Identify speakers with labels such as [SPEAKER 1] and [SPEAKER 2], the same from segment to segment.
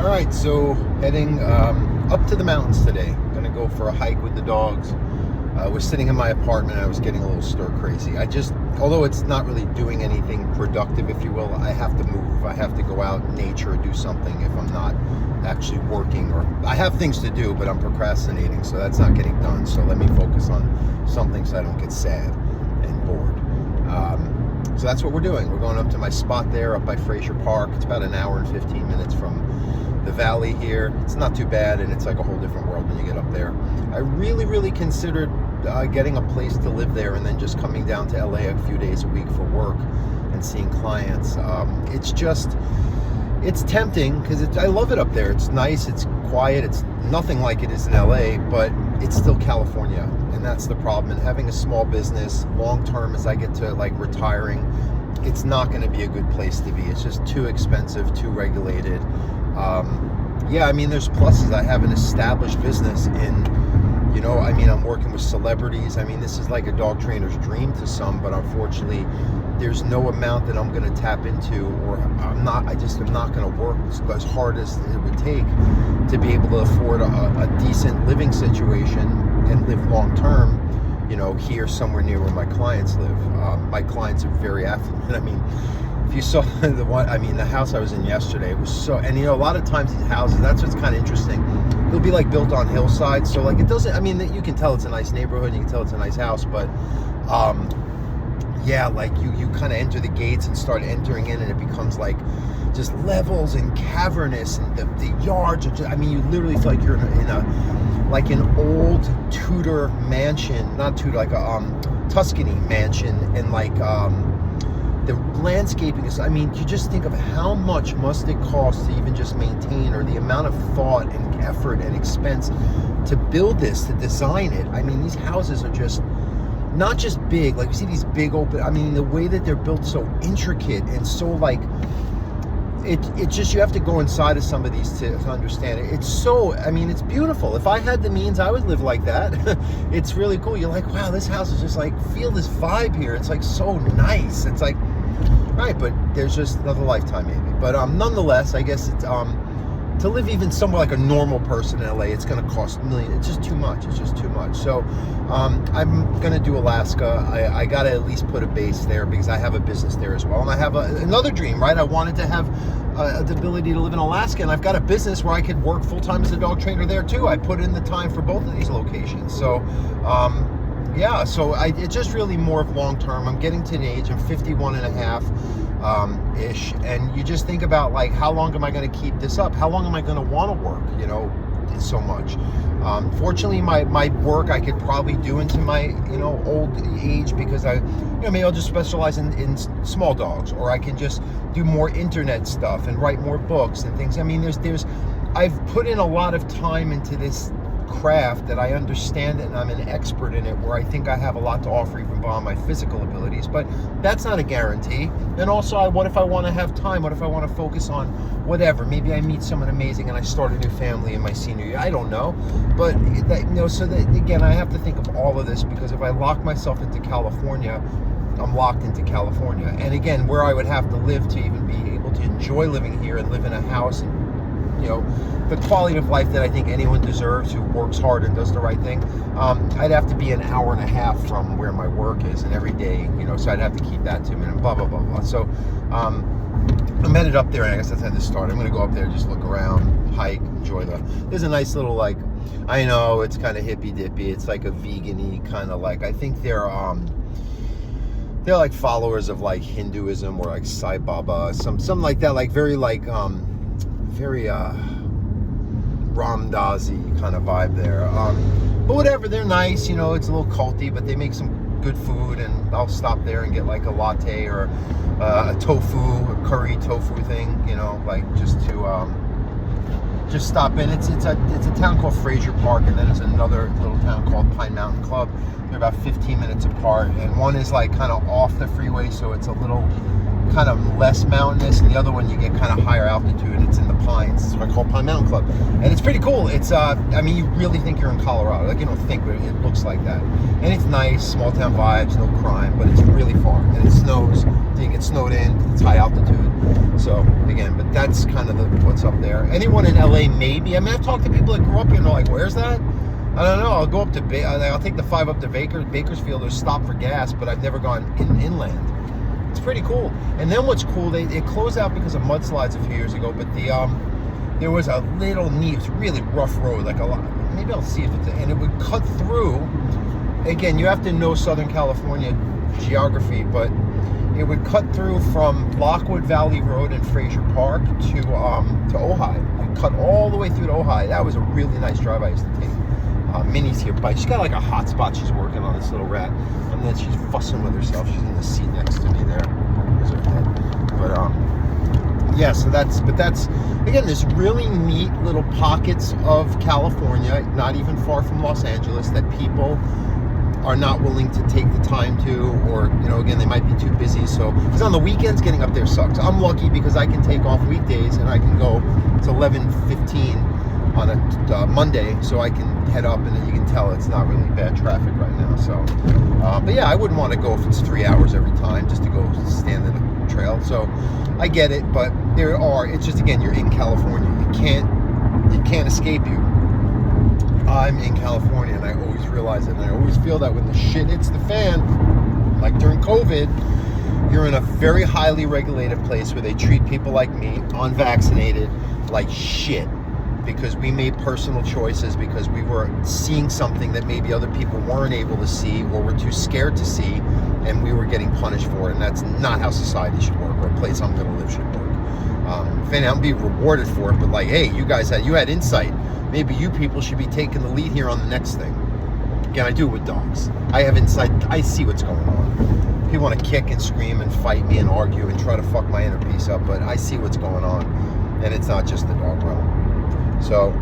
[SPEAKER 1] All right, so heading up to the mountains today. I'm gonna go for a hike with the dogs. I was sitting in my apartment. I was getting a little stir crazy. Although it's not really doing anything productive, if you will, I have to move. I have to go out in nature or do something if I'm not actually working, or I have things to do, but I'm procrastinating, so that's not getting done. So let me focus on something so I don't get sad and bored. So that's what we're doing. We're going up to my spot there up by Frazier Park. It's about an hour and 15 minutes from the valley here. It's not too bad, and it's like a whole different world when you get up there. I really considered getting a place to live there and then just coming down to LA a few days a week for work and seeing clients. It's tempting because I love it up there. It's nice, it's quiet, it's nothing like it is in LA, but it's still California, and that's the problem. And having a small business long term, as I get to like retiring, it's not going to be a good place to be. It's just too expensive, too regulated. I mean, there's pluses. I have an established business I'm working with celebrities. I mean, this is like a dog trainer's dream to some, but unfortunately, there's no amount that I'm going to tap into, or I'm not going to work as hard as it would take to be able to afford a decent living situation and live long term, here somewhere near where my clients live. My clients are very affluent. I mean, if you saw the house I was in yesterday, it was so, and a lot of times these houses, that's what's kind of interesting. They'll be like built on hillsides, so like it doesn't, you can tell it's a nice neighborhood, you can tell it's a nice house, but you kind of enter the gates and start entering in, and it becomes like just levels and cavernous, and the yards are just, you literally feel like you're in an old Tudor mansion, not Tudor, like a Tuscany mansion, and like the landscaping is, you just think of how much must it cost to even just maintain, or the amount of thought and effort and expense to build this, to design it. These houses are just not just big, like you see these big open, the way that they're built, so intricate and so like, it's just, you have to go inside of some of these to understand it. It's so, it's beautiful. If I had the means, I would live like that. It's really cool. You're like, wow, this house is just like, feel this vibe here. It's like so nice. It's like, right, but there's just another lifetime maybe. But nonetheless, I guess it's to live even somewhere like a normal person in LA, it's going to cost millions. It's just too much. So I'm going to do Alaska. I got to at least put a base there because I have a business there as well. And I have another dream, right? I wanted to have the ability to live in Alaska, and I've got a business where I could work full-time as a dog trainer there too. I put in the time for both of these locations. So it's just really more of long-term. I'm getting to an age, I'm 51 and a half ish, and you just think about like, how long am I going to keep this up? How long am I going to want to work, so much? Fortunately, my work I could probably do into my, old age, because maybe I'll just specialize in small dogs, or I can just do more internet stuff and write more books and things. I've put in a lot of time into this craft that I understand it, and I'm an expert in it, where I think I have a lot to offer even beyond my physical abilities, but that's not a guarantee. And also, what if I want to have time? What if I want to focus on whatever? Maybe I meet someone amazing and I start a new family in my senior year. I don't know. But, again, I have to think of all of this, because if I lock myself into California, I'm locked into California. And again, where I would have to live to even be able to enjoy living here and live in a house, and the quality of life that I think anyone deserves who works hard and does the right thing, I'd have to be an hour and a half from where my work is, and every day, so I'd have to keep that to me, and blah, blah, blah, blah. So I'm headed up there, and I guess that's how this started. I'm going to go up there, just look around, hike, enjoy there's a nice little, like, I know it's kind of hippy-dippy. It's like a vegan-y kind of, like, I think they're like followers of like Hinduism, or like Sai Baba, some like that, like very like, very Ramdasi kind of vibe there. But whatever, they're nice, it's a little culty, but they make some good food, and I'll stop there and get like a latte or a curry tofu thing, like just to just stop in. It's a town called Frazier Park, and then there's another little town called Pine Mountain Club. They're about 15 minutes apart, and one is like kind of off the freeway, so it's a little kind of less mountainous, and the other one you get kind of higher altitude, and it's in the pines. It's what I call Pine Mountain Club, and it's pretty cool. It's I mean, you really think you're in Colorado. Like, you don't think, but it looks like that, and it's nice, small town vibes, no crime, but it's really far, and it snows. So you get snowed in. It's high altitude. So again, but that's kind of what's up there. Anyone in LA, maybe. I mean, I've talked to people that grew up here and they're like, "Where's that?" I don't know. I'll go up to I'll take the 5 up to Bakersfield or stop for gas, but I've never gone inland. It's pretty cool. And then what's cool, it closed out because of mudslides a few years ago, but there was a little neat, it's really rough road, like a lot. Maybe I'll see if it's, and it would cut through. Again, you have to know Southern California geography, but it would cut through from Lockwood Valley Road in Fraser Park to Ojai. It cut all the way through to Ojai. That was a really nice drive I used to take. Minnie's here, but she's got like a hot spot she's working on, this little rat, and then she's fussing with herself. She's in the seat next to me there. There's her head. But yeah, so that's again, there's really neat little pockets of California, not even far from Los Angeles, that people are not willing to take the time to, or, you know, again, they might be too busy. So, because on the weekends, getting up there sucks. I'm lucky because I can take off weekdays and I can go. It's 11:15 on a Monday, so I can head up, and you can tell it's not really bad traffic right now. So, but yeah, I wouldn't want to go if it's 3 hours every time just to go stand in the trail. So, I get it, but it's just, again, you're in California. It can't escape you. I'm in California, and I always realize it, and I always feel that when the shit hits the fan, like during COVID, you're in a very highly regulated place where they treat people like me, unvaccinated, like shit, because we made personal choices, because we were seeing something that maybe other people weren't able to see or were too scared to see, and we were getting punished for it, and that's not how society should work, or a place I'm going to live should work. If anything, I'm being rewarded for it, but like, hey, you had insight. Maybe you people should be taking the lead here on the next thing. Again, I do it with dogs. I have insight. I see what's going on. People want to kick and scream and fight me and argue and try to fuck my inner peace up, but I see what's going on, and it's not just the dog realm. So,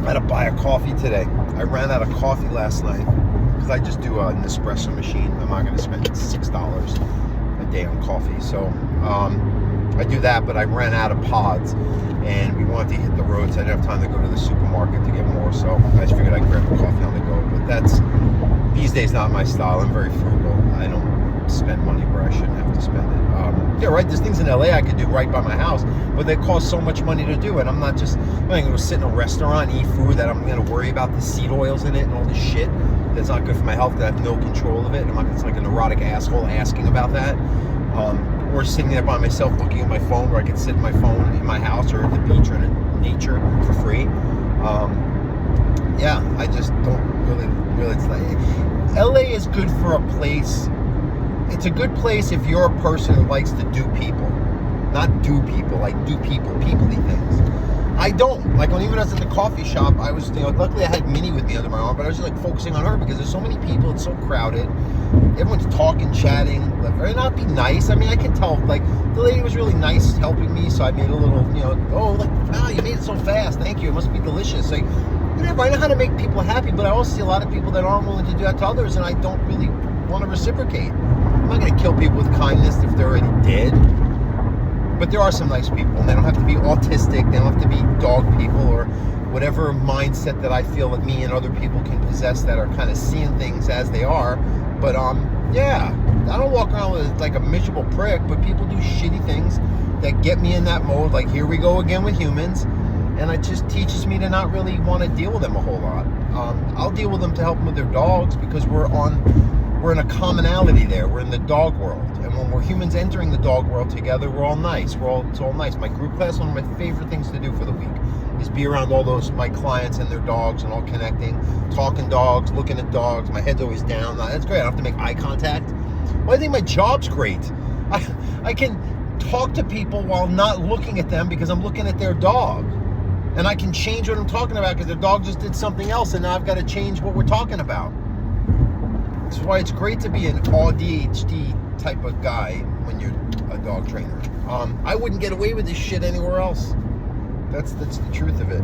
[SPEAKER 1] I had to buy a coffee today. I ran out of coffee last night because I just do an espresso machine. I'm not going to spend $6 a day on coffee. So, I do that, but I ran out of pods, and we wanted to hit the road, so I didn't have time to go to the supermarket to get more, so I just figured I'd grab a coffee on the go. But that's, these days, not my style. I'm very frugal. I don't spend money where I shouldn't have to spend it. Yeah, right, there's things in LA I could do right by my house, but they cost so much money to do it. I'm not going to go sit in a restaurant and eat food that I'm going to worry about the seed oils in it and all this shit that's not good for my health, that I have no control of it. I'm not, it's like a neurotic asshole asking about that. Or sitting there by myself looking at my phone, where I can sit in my phone in my house or at the beach or in nature for free. Yeah, I just don't really it's like, LA is good for a place. It's a good place if you're a person who likes to do people. Not do people, like do people-y things. I don't. Like, when even I was at the coffee shop, I was, luckily I had Minnie with me under my arm, but I was just like focusing on her because there's so many people, it's so crowded. Everyone's talking, chatting, or not be nice. I mean, I can tell, like, the lady was really nice helping me, so I made a little, wow, you made it so fast, thank you, it must be delicious. Like, whatever, I know how to make people happy, but I also see a lot of people that aren't willing to do that to others, and I don't really want to reciprocate. I'm not going to kill people with kindness if they're already dead. But there are some nice people, and they don't have to be autistic, they don't have to be dog people, or whatever mindset that I feel that me and other people can possess that are kind of seeing things as they are. But, yeah, I don't walk around with like a miserable prick, but people do shitty things that get me in that mode, like here we go again with humans, and it just teaches me to not really want to deal with them a whole lot. I'll deal with them to help them with their dogs, because we're in a commonality there. We're in the dog world, and when we're humans entering the dog world together, we're all nice. It's all nice. My group class, one of my favorite things to do for the week is be around all those my clients and their dogs, and all connecting, talking dogs, looking at dogs. My head's always down. That's great. I don't have to make eye contact. Well, I think my job's great. I can talk to people while not looking at them because I'm looking at their dog, and I can change what I'm talking about because their dog just did something else, and now I've got to change what we're talking about. That's why it's great to be an ADHD type of guy when you're a dog trainer. I wouldn't get away with this shit anywhere else. That's the truth of it.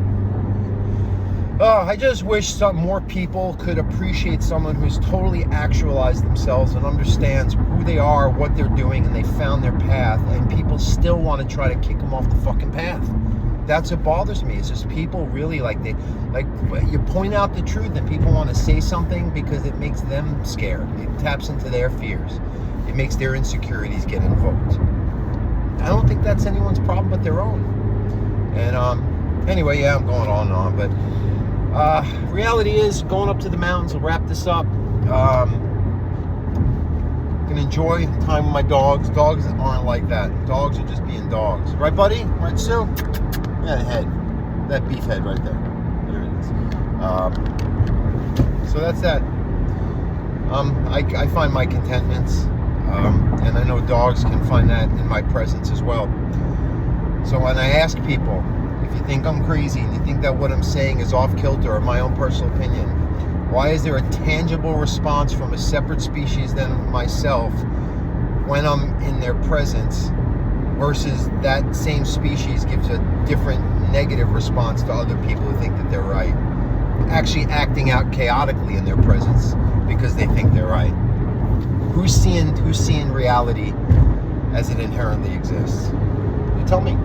[SPEAKER 1] I just wish some more people could appreciate someone who's totally actualized themselves and understands who they are, what they're doing, and they found their path, and people still want to try to kick them off the fucking path. That's what bothers me. It's just people really you point out the truth and people want to say something because it makes them scared. It taps into their fears. It makes their insecurities get invoked. I don't think that's anyone's problem but their own. And anyway, yeah, I'm going on and on, but reality is, going up to the mountains. We'll wrap this up. Can enjoy time with my dogs. Dogs aren't like that. Dogs are just being dogs. Right, buddy? Right, Sue? Yeah, the head. That beef head right there. There it is. So that's that. I find my contentments. And I know dogs can find that in my presence as well. So when I ask people, if you think I'm crazy and you think that what I'm saying is off kilter or my own personal opinion, why is there a tangible response from a separate species than myself when I'm in their presence versus that same species gives a different negative response to other people who think that they're right, actually acting out chaotically in their presence because they think they're right? Who's seeing reality as it inherently exists? You tell me.